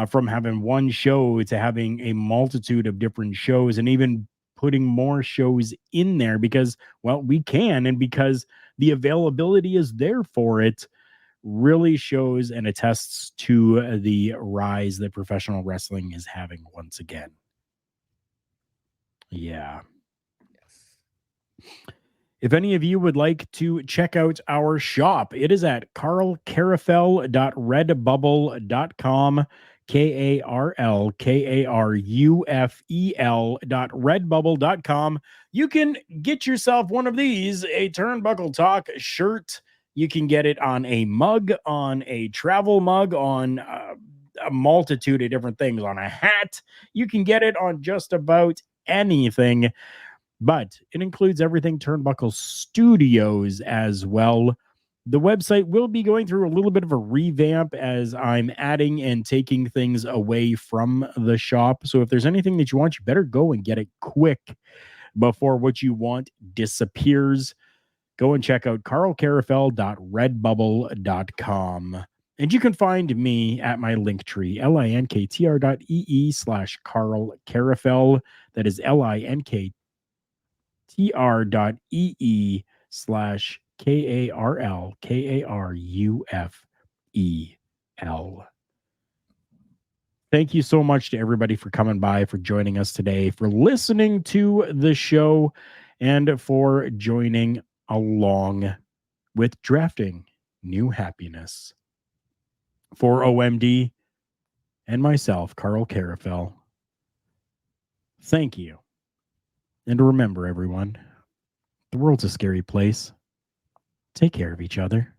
from having one show to having a multitude of different shows, and even putting more shows in there because, well, we can, and because the availability is there for it, really shows and attests to the rise that professional wrestling is having once again. Yeah. Yes. If any of you would like to check out our shop, it is at karlkarufel.redbubble.com, KarlKarufel.redbubble.com. You can get yourself one of these, a Turnbuckle Talk shirt. You can get it on a mug, on a travel mug, on a multitude of different things, on a hat. You can get it on just about anything. But it includes everything Turnbuckle Studios as well. The website will be going through a little bit of a revamp as I'm adding and taking things away from the shop. So if there's anything that you want, you better go and get it quick before what you want disappears. Go and check out karlkarufel.redbubble.com. And you can find me at my link tree, linktr.ee/Karl Karufel. That is linktr.ee/KarlKarufel. Thank you so much to everybody for coming by, for joining us today, for listening to the show, and for joining along with Drafting New Happiness. For OMD and myself, Karl Karufel, thank you. And remember, everyone, the world's a scary place. Take care of each other.